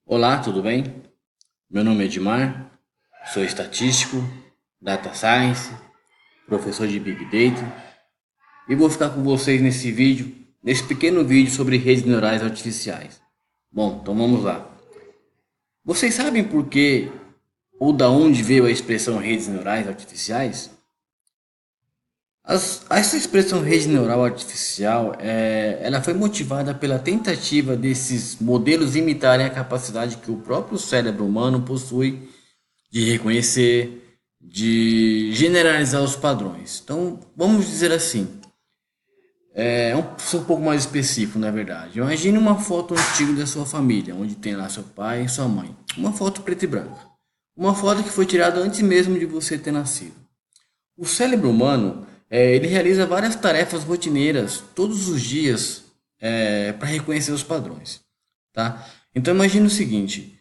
Olá, tudo bem? Meu nome é Edmar, sou estatístico, data science, professor de Big Data e vou ficar com vocês nesse pequeno vídeo sobre redes neurais artificiais. Bom, então vamos lá. Vocês sabem por que ou da onde veio a expressão redes neurais artificiais? Essa expressão rede neural artificial, ela foi motivada pela tentativa desses modelos imitarem a capacidade que o próprio cérebro humano possui de reconhecer, de generalizar os padrões. Então, vamos dizer assim, ser um pouco mais específico, na verdade. Imagine uma foto antiga da sua família, onde tem lá seu pai e sua mãe. Uma foto preta e branca. Uma foto que foi tirada antes mesmo de você ter nascido. O cérebro humano, ele realiza várias tarefas rotineiras todos os dias para reconhecer os padrões, tá? Então imagine o seguinte: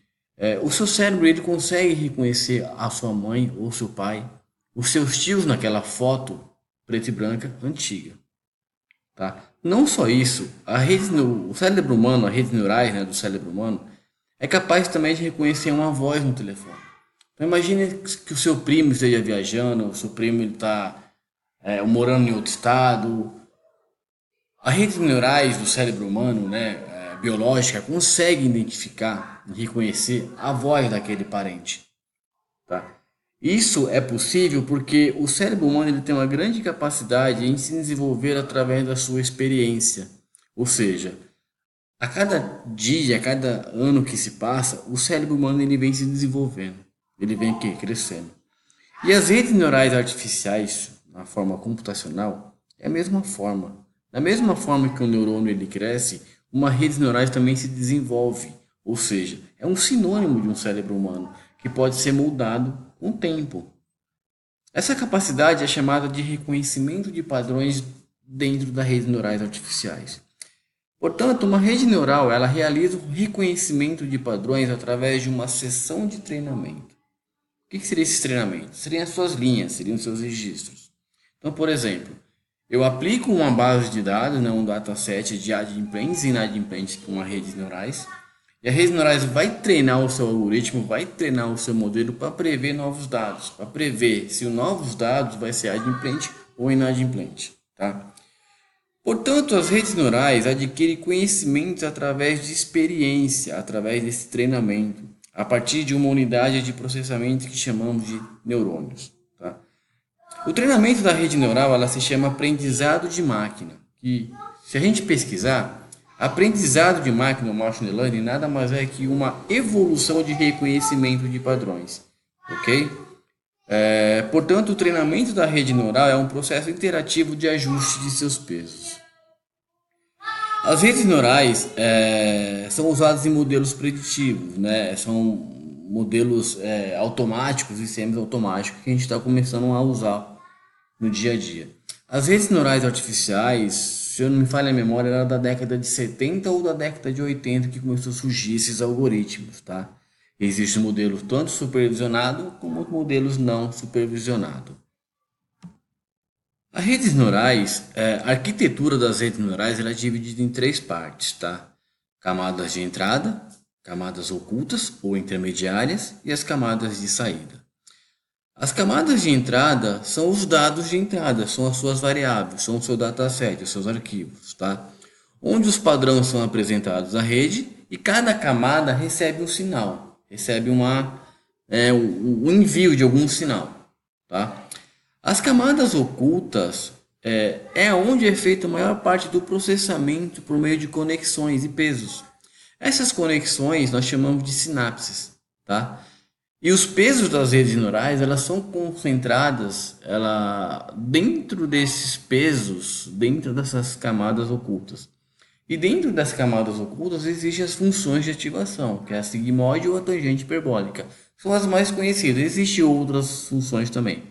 o seu cérebro ele consegue reconhecer a sua mãe ou seu pai, os seus tios naquela foto preta e branca antiga, tá? Não só isso, o cérebro humano, as redes neurais, né, do cérebro humano, é capaz também de reconhecer uma voz no telefone. Então imagine que o seu primo esteja viajando, o seu primo está morando em outro estado. As redes neurais do cérebro humano, né, biológica, conseguem identificar e reconhecer a voz daquele parente, tá? Isso é possível porque o cérebro humano ele tem uma grande capacidade em se desenvolver através da sua experiência. Ou seja, a cada dia, a cada ano que se passa, o cérebro humano ele vem se desenvolvendo, ele vem aqui, crescendo. E as redes neurais artificiais, na forma computacional, é a mesma forma. Da mesma forma que o neurônio ele cresce, uma rede neurais também se desenvolve. Ou seja, é um sinônimo de um cérebro humano que pode ser moldado com o tempo. Essa capacidade é chamada de reconhecimento de padrões dentro das redes neurais artificiais. Portanto, uma rede neural ela realiza o reconhecimento de padrões através de uma sessão de treinamento. O que seria esse treinamento? Seriam as suas linhas, seriam os seus registros. Então, por exemplo, eu aplico uma base de dados, né, um dataset de adimplentes e inadimplentes com uma rede de neurais, e a rede de neurais vai treinar o seu algoritmo, vai treinar o seu modelo para prever novos dados, para prever se os novos dados vai ser adimplente ou inadimplente, tá? Portanto, as redes neurais adquirem conhecimentos através de experiência, através desse treinamento, a partir de uma unidade de processamento que chamamos de neurônios, tá? O treinamento da rede neural ela se chama aprendizado de máquina, que se a gente pesquisar, aprendizado de máquina, ou machine learning, nada mais é que uma evolução de reconhecimento de padrões, ok? Portanto, o treinamento da rede neural é um processo interativo de ajuste de seus pesos. As redes neurais são usadas em modelos preditivos, né? São modelos automáticos e semi-automáticos que a gente está começando a usar no dia a dia. As redes neurais artificiais, se eu não me falha a memória, era da década de 70 ou da década de 80 que começou a surgir esses algoritmos, tá? Existem modelos tanto supervisionados como modelos não supervisionados. As redes neurais, a arquitetura das redes neurais ela é dividida em três partes, tá? Camadas de entrada, camadas ocultas ou intermediárias e as camadas de saída. As camadas de entrada são os dados de entrada, são as suas variáveis, são o seu dataset, os seus arquivos, tá? Onde os padrões são apresentados à rede e cada camada recebe um sinal, recebe um envio de algum sinal, tá? As camadas ocultas é onde é feita a maior parte do processamento por meio de conexões e pesos. Essas conexões nós chamamos de sinapses, tá? E os pesos das redes neurais, elas são concentradas dentro desses pesos, dentro dessas camadas ocultas. E dentro das camadas ocultas existem as funções de ativação, que é a sigmoide ou a tangente hiperbólica. São as mais conhecidas, existem outras funções também.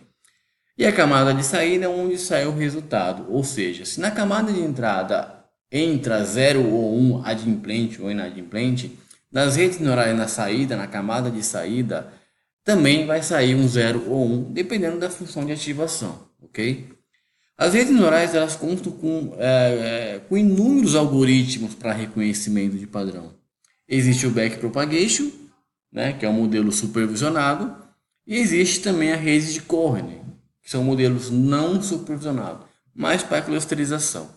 E a camada de saída é onde sai o resultado, ou seja, se na camada de entrada entra 0 ou 1 adimplente ou inadimplente, nas redes neurais na saída, na camada de saída, também vai sair um 0 ou 1, dependendo da função de ativação, ok? As redes neurais elas contam com inúmeros algoritmos para reconhecimento de padrão. Existe o backpropagation, né, que é um modelo supervisionado, e existe também a rede de Cohen, que são modelos não supervisionados, mais para clusterização.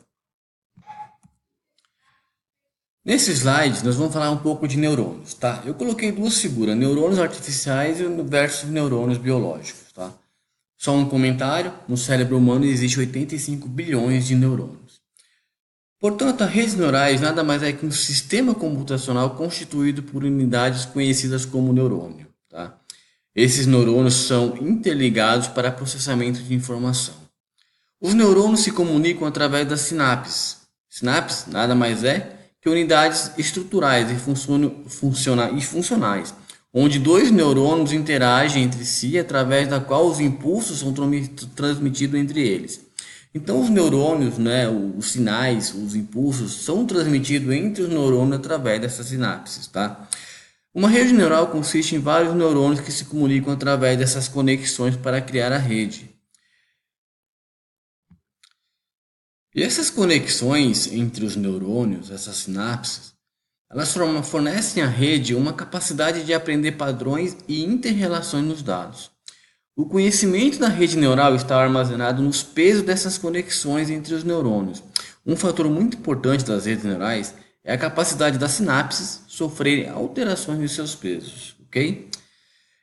Nesse slide, nós vamos falar um pouco de neurônios, tá? Eu coloquei duas figuras, neurônios artificiais versus neurônios biológicos, tá? Só um comentário, no cérebro humano existe 85 bilhões de neurônios. Portanto, as redes neurais nada mais é que um sistema computacional constituído por unidades conhecidas como neurônio, tá? Esses neurônios são interligados para processamento de informação. Os neurônios se comunicam através das sinapses. Sinapses nada mais é que unidades estruturais e funcionais, onde dois neurônios interagem entre si através da qual os impulsos são transmitidos entre eles. Então os neurônios, né, os sinais, os impulsos são transmitidos entre os neurônios através dessas sinapses, tá? Uma rede neural consiste em vários neurônios que se comunicam através dessas conexões para criar a rede. E essas conexões entre os neurônios, essas sinapses, elas fornecem à rede uma capacidade de aprender padrões e interrelações nos dados. O conhecimento da rede neural está armazenado nos pesos dessas conexões entre os neurônios. Um fator muito importante das redes neurais é a capacidade das sinapses sofrerem alterações em seus pesos, ok?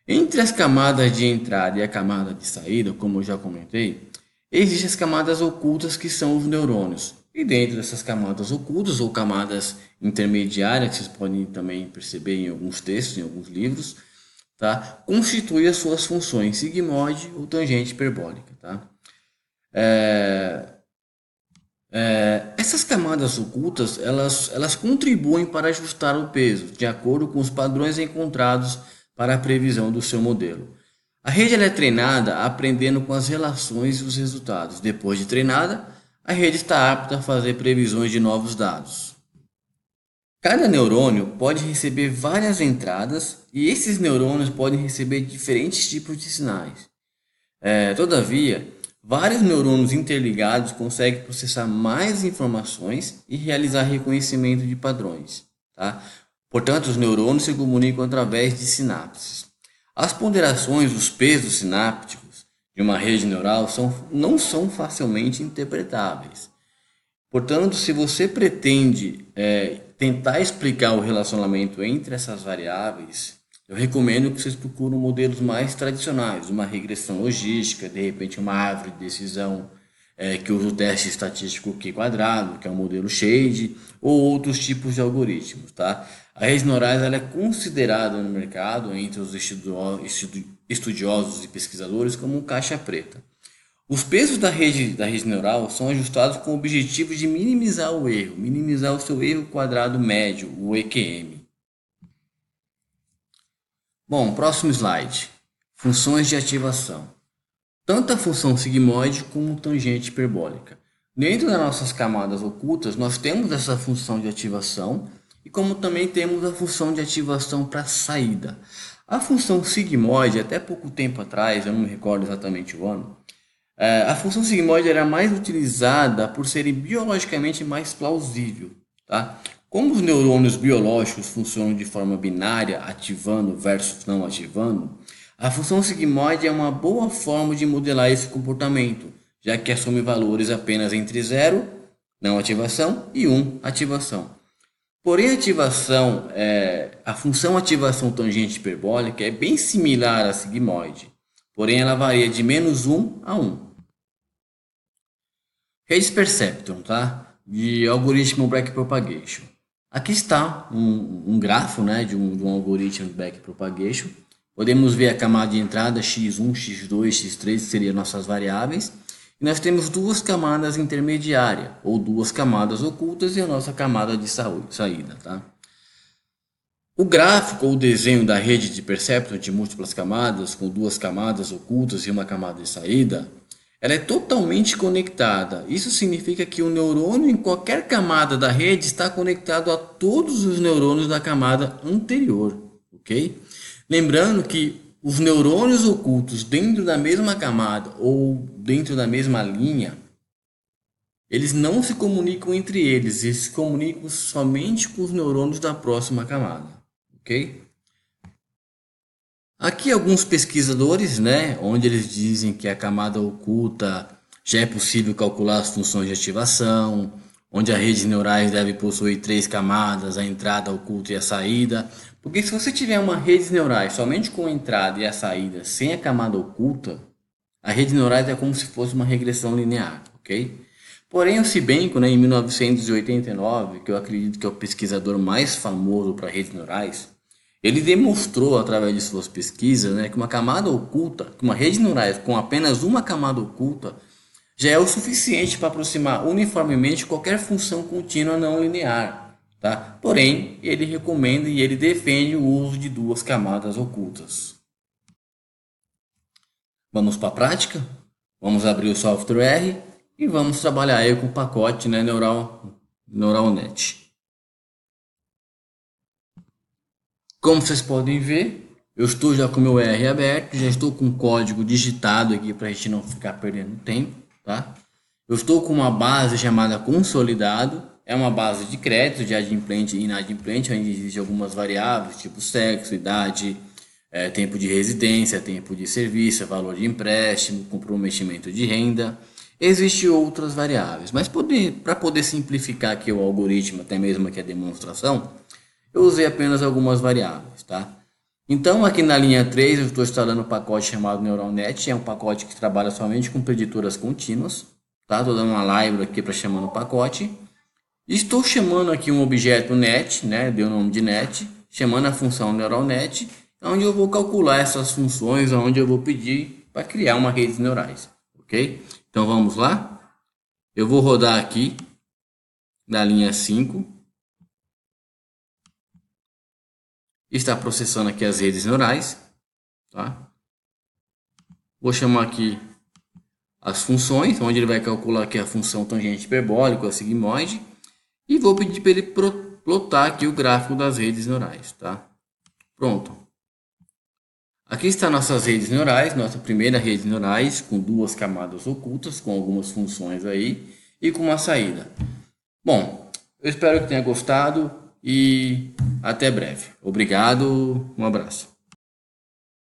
Entre as camadas de entrada e a camada de saída, como eu já comentei, existem as camadas ocultas que são os neurônios. E dentro dessas camadas ocultas ou camadas intermediárias, que vocês podem também perceber em alguns textos, em alguns livros, tá? Constitui as suas funções sigmoide ou tangente hiperbólica, tá? Essas camadas ocultas, elas contribuem para ajustar o peso, de acordo com os padrões encontrados para a previsão do seu modelo. A rede ela é treinada aprendendo com as relações e os resultados. Depois de treinada, a rede está apta a fazer previsões de novos dados. Cada neurônio pode receber várias entradas e esses neurônios podem receber diferentes tipos de sinais. Todavia, vários neurônios interligados conseguem processar mais informações e realizar reconhecimento de padrões, tá? Portanto, os neurônios se comunicam através de sinapses. As ponderações dos pesos sinápticos de uma rede neural não são facilmente interpretáveis. Portanto, se você pretende tentar explicar o relacionamento entre essas variáveis, eu recomendo que vocês procurem modelos mais tradicionais, uma regressão logística, de repente uma árvore de decisão que usa o teste estatístico Q-quadrado, que é um modelo shade, ou outros tipos de algoritmos, tá? A rede neurais ela é considerada no mercado, entre os estudiosos e pesquisadores, como caixa preta. Os pesos da rede neural são ajustados com o objetivo de minimizar o erro, minimizar o seu erro quadrado médio, o EQM. Bom, próximo slide. Funções de ativação. Tanto a função sigmoide como tangente hiperbólica. Dentro das nossas camadas ocultas, nós temos essa função de ativação e como também temos a função de ativação para saída. A função sigmoide, até pouco tempo atrás, eu não me recordo exatamente o ano, a função sigmoide era mais utilizada por ser biologicamente mais plausível, tá? Como os neurônios biológicos funcionam de forma binária, ativando versus não ativando, a função sigmoide é uma boa forma de modelar esse comportamento, já que assume valores apenas entre 0, não ativação, e 1, ativação. Porém, a função ativação tangente hiperbólica é bem similar à sigmoide, porém ela varia de -1 a 1. Redes Perceptron, tá? De algoritmo backpropagation. Aqui está um grafo, né, de um algoritmo de backpropagation. Podemos ver a camada de entrada x1, x2, x3, que seriam nossas variáveis. E nós temos duas camadas intermediárias, ou duas camadas ocultas e a nossa camada de saída, tá? O gráfico ou desenho da rede de perceptron de múltiplas camadas, com duas camadas ocultas e uma camada de saída, ela é totalmente conectada. Isso significa que o neurônio em qualquer camada da rede está conectado a todos os neurônios da camada anterior, ok? Lembrando que os neurônios ocultos dentro da mesma camada ou dentro da mesma linha, Eles não se comunicam entre eles se comunicam somente com os neurônios da próxima camada, ok? Aqui alguns pesquisadores, né, onde eles dizem que a camada oculta já é possível calcular as funções de ativação, onde a rede neurais deve possuir três camadas, a entrada, a oculta e a saída. Porque se você tiver uma rede neurais somente com a entrada e a saída sem a camada oculta, a rede neurais é como se fosse uma regressão linear, ok? Porém, o Sebenco, né, em 1989, que eu acredito que é o pesquisador mais famoso para redes neurais, ele demonstrou através de suas pesquisas, né, que uma camada oculta, que uma rede neurais com apenas uma camada oculta, já é o suficiente para aproximar uniformemente qualquer função contínua não linear. Tá? Porém, ele recomenda e ele defende o uso de duas camadas ocultas. Vamos para a prática? Vamos abrir o software R e vamos trabalhar aí com o pacote, né, NeuralNet. Como vocês podem ver, eu estou já com o meu R aberto, já estou com o código digitado aqui para a gente não ficar perdendo tempo. Tá? Eu estou com uma base chamada consolidado, é uma base de crédito, de adimplente e inadimplente, onde existem algumas variáveis, tipo sexo, idade, tempo de residência, tempo de serviço, valor de empréstimo, comprometimento de renda. Existem outras variáveis, mas para poder simplificar aqui o algoritmo, até mesmo aqui a demonstração, eu usei apenas algumas variáveis. Tá? Então, aqui na linha 3, eu estou instalando um pacote chamado NeuralNet, é um pacote que trabalha somente com preditoras contínuas. Tá? Estou dando uma library aqui para chamar no pacote. Estou chamando aqui um objeto net, né? Deu o nome de net, chamando a função NeuralNet, onde eu vou calcular essas funções, onde eu vou pedir para criar uma rede neurais. Ok? Então, vamos lá? Eu vou rodar aqui na linha 5. Está processando aqui as redes neurais, tá? Vou chamar aqui as funções, onde ele vai calcular aqui a função tangente hiperbólica, a sigmoide, e vou pedir para ele plotar aqui o gráfico das redes neurais, tá? Pronto. Aqui está nossas redes neurais, nossa primeira rede neurais, com duas camadas ocultas, com algumas funções aí, e com uma saída. Bom, eu espero que tenha gostado e até breve. Obrigado, um abraço.